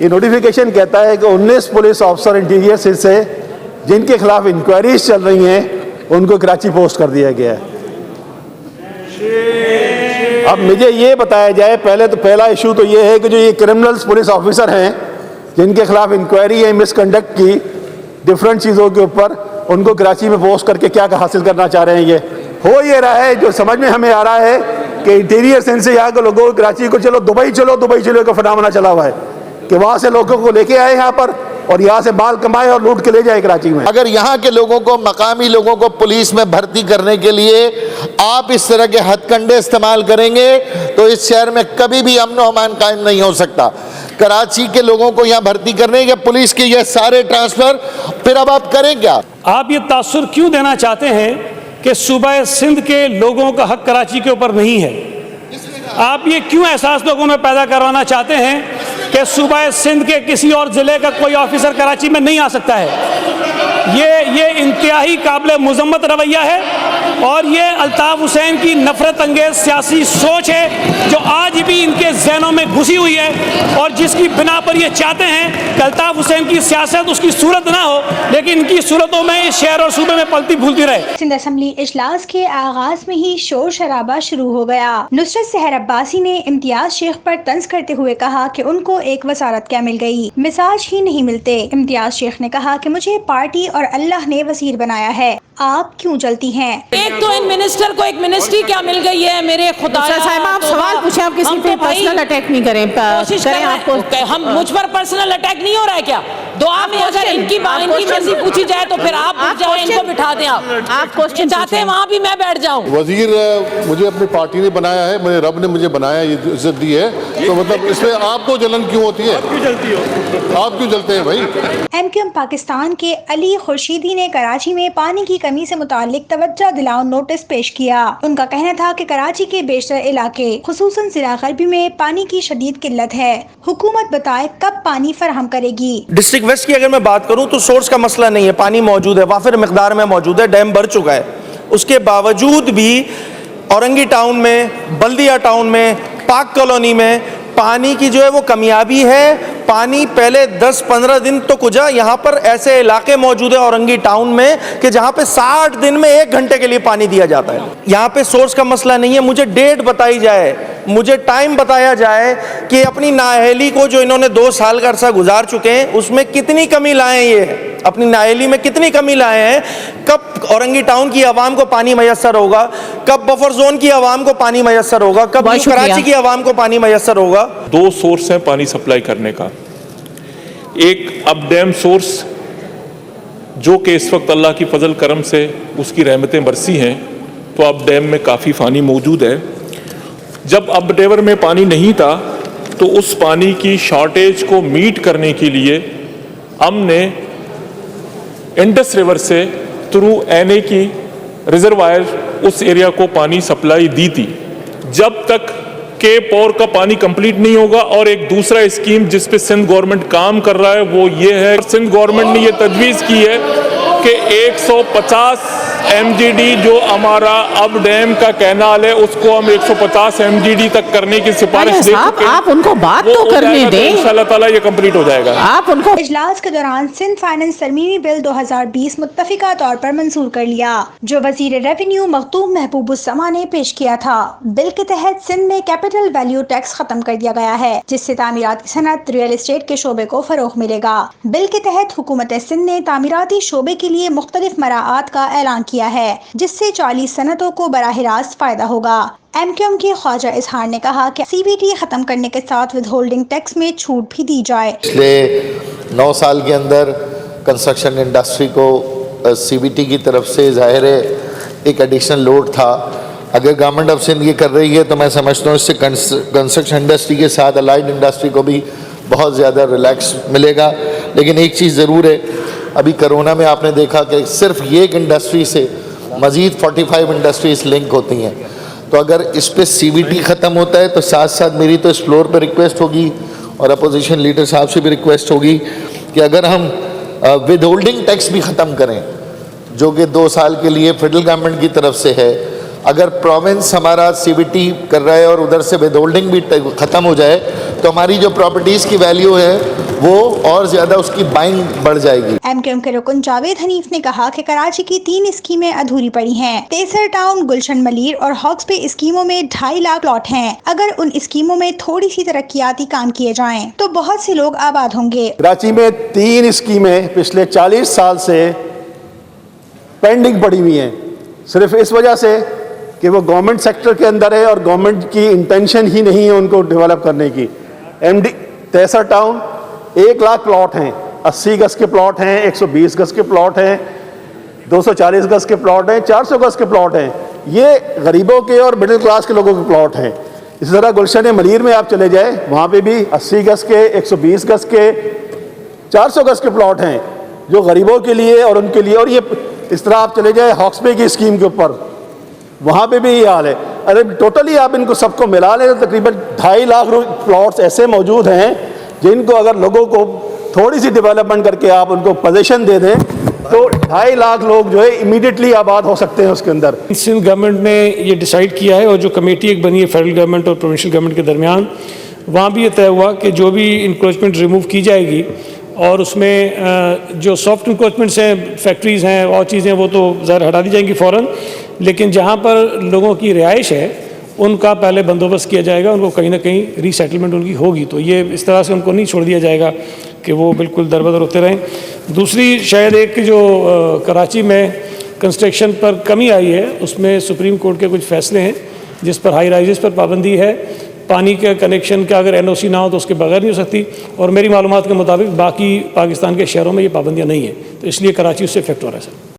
ये नोटिफिकेशन कहता है कि 19 पुलिस ऑफिसर इंटीरियर से जिनके खिलाफ इंक्वायरीज चल रही हैं उनको कराची पोस्ट कर दिया गया है। अब मुझे ये बताया जाए, पहला इशू तो ये है कि जो ये क्रिमिनल्स पुलिस ऑफिसर हैं जिनके खिलाफ इंक्वायरी है मिसकंडक्ट की डिफरेंट चीज़ों के ऊपर, उनको कराची में पोस्ट करके क्या हासिल करना चाह रहे हैं। ये हो ये रहा है, जो समझ में हमें आ रहा है कि इंटीरियर सेंस से यहाँ के लोगों को कराची को दुबई चलो का फनामना चला हुआ है कि वहाँ से लोगों को लेके आए यहाँ पर और यहाँ से माल कमाए और लूट के ले जाए कराची में। अगर यहाँ के लोगों को, मकामी लोगों को पुलिस में भर्ती करने के लिए आप इस तरह के हथकंडे इस्तेमाल करेंगे तो इस शहर में कभी भी अमन और अमान कायम नहीं हो सकता। कराची के लोगों को यहाँ भर्ती करने के पुलिस के ये सारे ट्रांसफर, फिर अब आप करें क्या? आप ये तासुर क्यों देना चाहते हैं कि सूबा सिंध के लोगों का हक कराची के ऊपर नहीं है? आप ये क्यों एहसास लोगों में पैदा करवाना चाहते हैं कि सूबा सिंध के किसी और ज़िले का कोई ऑफिसर कराची में नहीं आ सकता है? ये इंतहाई काबिल मुज़म्मत रवैया है और ये अल्ताफ़ हुसैन की नफ़रत अंगेज़ सियासी सोच है जो आज भी इनके जहनों में घुसी हुई है और जिसकी बिना पर ये चाहते हैं कि अल्ताफ़ हुसैन की सियासत उसकी सूरत ना हो लेकिन इनकी सूरतों में इस शहर और सूबे में पलती भूलती रहे। सिंध असम्बली इजलास के आगाज में ही शोर शराबा शुरू हो गया। नुसरत सहर अब्बासी ने इम्तियाज शेख पर तंज करते हुए कहा कि उनको एक वजारत क्या मिल गई, मिजाज ही नहीं मिलते। इम्तियाज शेख ने कहा कि मुझे पार्टी और अल्लाह ने वजीर बनाया है, आप क्यों जलती हैं? एक तो इन मिनिस्टर को एक मिनिस्ट्री क्या मिल गई है, मेरे खुदा साहब आप सवाल पूछे, आप किसी पे पर्सनल अटैक नहीं करें, कोशिश करें आपको, हम मुझ पर पर्सनल अटैक नहीं हो रहा है क्या? दुआ में अगर इनकी मर्जी पूछी जाए तो फिर आप उठ जाए, इनको बिठा दें। आप क्वेश्चन चाहते हैं वहाँ भी मैं बैठ जाऊँ? वजीर मुझे अपनी पार्टी ने बनाया है, मेरे रब ने मुझे बनाया, ये इज्जत दी है, तो मतलब इसमें आपको जलन क्यों होती है? आप क्यों जलते हैं भाई? एमक्यूएम पाकिस्तान के अली खुर्शीदी ने कराची में पानी की कमी से मुतालिक तवज्जो दिलाओ नोटिस पेश किया। उनका कहना था कि कराची के बेशतर इलाके खुसूसन जिला गरबी में पानी की शदीद किल्लत है, हुकूमत बताए कब पानी फराहम करेगी। डिस्ट्रिक्ट वेस्ट की अगर मैं बात करूं तो सोर्स का मसला नहीं है, पानी मौजूद है, वाफिर मिकदार में मौजूद है, डैम भर चुका है। उसके बावजूद भी औरंगी टाउन में, बल्दिया टाउन में, पाक कॉलोनी में पानी की जो है वो कमियाबी है। पानी पहले 10-15 दिन तो कुजा यहाँ पर ऐसे इलाके मौजूद है औरंगी टाउन में कि जहाँ पे 60 दिन में 1 घंटे के लिए पानी दिया जाता है। यहाँ पे सोर्स का मसला नहीं है। मुझे डेट बताई जाए, मुझे टाइम बताया जाए कि अपनी नाअहली को जो इन्होंने 2 साल का अरसा गुजार चुके हैं उसमें कितनी कमी लाए, ये अपनी नाअहली में कितनी कमी लाए हैं, कब औरंगी टाउन की आवाम को पानी मैसर होगा, कब बफर जोन की आवाम को पानी मैसर होगा, कब कराची की आवाम को पानी मैसर होगा। 2 सोर्स हैं पानी सप्लाई करने का, एक अब डैम सोर्स जो कि इस वक्त अल्लाह की फजल करम से उसकी रहमतें बरसी हैं तो अब डैम में काफ़ी पानी मौजूद है। जब अब डेवर में पानी नहीं था तो उस पानी की शॉर्टेज को मीट करने के लिए हमने इंडस रिवर से थ्रू एनए की रिजर्वायर उस एरिया को पानी सप्लाई दी थी। जब तक के पौर का पानी कंप्लीट नहीं होगा, और एक दूसरा स्कीम जिस पे सिंध गवर्नमेंट काम कर रहा है वो ये है, सिंध गवर्नमेंट ने ये तजवीज़ की है कि 150 MGD जो हमारा अब डैम का कैनाल है उसको हम 150 MGD तक करने की सिफारिश दे चुके हैं। आप उनको बात तो करने दें, इंशाल्लाह ताला ये कंप्लीट हो जाएगा। आप उनको। इजलास के दौरान सिंध फाइनेंस तरमीमी बिल 2020 मुत्तफिका तौर पर मंजूर कर लिया जो वजीर रेवेन्यू मखदूम महबूबुस्समा ने पेश किया था। बिल के तहत सिंध में कैपिटल वैल्यू टैक्स खत्म कर दिया गया है जिससे तामीराती सनत, रियल एस्टेट के शोबे को फरोग मिलेगा। बिल के तहत हुकूमत सिंध ने तामीराती शोबे के लिए मुख्तलिफ मराआत का ऐलान किया है जिससे 40 सनतों को बराह रास्त फायदा होगा। एमक्यूएम के ख्वाजा इजहार ने कहा कि CBT खत्म करने के साथ विद होल्डिंग टैक्स में छूट भी दी जाए। पिछले 9 साल के अंदर कंस्ट्रक्शन इंडस्ट्री को CBT की तरफ से जाहिर है एक एडिशनल लोड था। अगर गवर्नमेंट ऑफ सिंध ये कर रही है तो मैं समझता हूँ इससे कंस्ट्रक्शन इंडस्ट्री के साथ अलाइड इंडस्ट्री को भी बहुत ज़्यादा रिलैक्स मिलेगा। लेकिन एक चीज़ ज़रूर है, अभी कोरोना में आपने देखा कि सिर्फ ये एक इंडस्ट्री से मज़ीद 45 इंडस्ट्रीज लिंक होती हैं। तो अगर इस पर CBT ख़त्म होता है तो साथ साथ मेरी तो इस फ्लोर पर रिक्वेस्ट होगी और अपोजिशन लीडर साहब से भी रिक्वेस्ट होगी कि अगर हम विद होल्डिंग टैक्स भी ख़त्म करें जो कि 2 साल के लिए फेडरल गवर्नमेंट की तरफ से है, अगर प्रोविंस हमारा CBT कर रहा है और उधर से विद होल्डिंग भी ख़त्म हो जाए तो हमारी जो प्रॉपर्टीज़ की वैल्यू है वो और ज़्यादा उसकी बाइंग बढ़ जाएगी। MQM के रुकन जावेद हनीफ ने कहा कि कराची की 3 स्कीमें अधूरी पड़ी हैं। तेसर टाउन, गुलशन मलीर और हॉक्स पे स्कीमों में 2.5 लाख प्लॉट हैं। अगर उन स्कीमों में थोड़ी सी तरक्याती काम किए जाएं तो बहुत से लोग आबाद होंगे। कराची में 3 स्कीमें पिछले 40 साल से पेंडिंग पड़ी हुई हैं, सिर्फ इस वजह से कि वो गवर्नमेंट सेक्टर के अंदर है और गवर्नमेंट की इंटेंशन ही नहीं है उनको डेवलप करने की। MD तेसर टाउन 1 लाख प्लॉट हैं, 80 गज के प्लॉट हैं, 120 गज के प्लॉट हैं, 240 गज के प्लॉट हैं, 400 गज के प्लॉट हैं। ये गरीबों के और मिडिल क्लास के लोगों के प्लॉट हैं। इसी तरह गुलशन मलीर में आप चले जाए, वहाँ पे भी 80 गज के, 120 गज के, 400 गज के प्लॉट हैं जो गरीबों के लिए और उनके लिए। और ये इस तरह आप चले जाए हॉक्स पे की स्कीम के ऊपर, वहाँ पे भी ये हाल है। अरे टोटली आप इनको सबको मिला लें तो तकरीबन 2.5 लाख प्लॉट्स ऐसे मौजूद हैं जिनको अगर लोगों को थोड़ी सी डेवलपमेंट करके आप उनको पोजीशन दे दें तो 2.5 लाख लोग जो है इमीडिएटली आबाद हो सकते हैं उसके अंदर। सिंध गवर्नमेंट ने ये डिसाइड किया है और जो कमेटी एक बनी है फेडरल गवर्नमेंट और प्रोविंशियल गवर्नमेंट के दरमियान, वहाँ भी ये तय हुआ कि जो भी इंक्रोचमेंट रिमूव की जाएगी और उसमें जो सॉफ्ट इंक्रोचमेंट्स हैं, फैक्ट्रीज़ हैं और चीज़ें, वो तो ज़ाहिर हटा दी जाएंगी फ़ौरन, लेकिन जहाँ पर लोगों की रिहाइश है उनका पहले बंदोबस्त किया जाएगा, उनको कहीं ना कहीं रीसेटलमेंट उनकी होगी। तो ये इस तरह से उनको नहीं छोड़ दिया जाएगा कि वो बिल्कुल दरबदर होते रहें। दूसरी शायद एक जो कराची में कंस्ट्रक्शन पर कमी आई है उसमें सुप्रीम कोर्ट के कुछ फैसले हैं जिस पर हाई राइजेस पर पाबंदी है, पानी के कनेक्शन का अगर NOC ना हो तो उसके बगैर नहीं हो सकती, और मेरी मालूमात के मुताबिक बाकी पाकिस्तान के शहरों में ये पाबंदियाँ नहीं हैं, तो इसलिए कराची उससे इफेक्ट हो रहा है सर।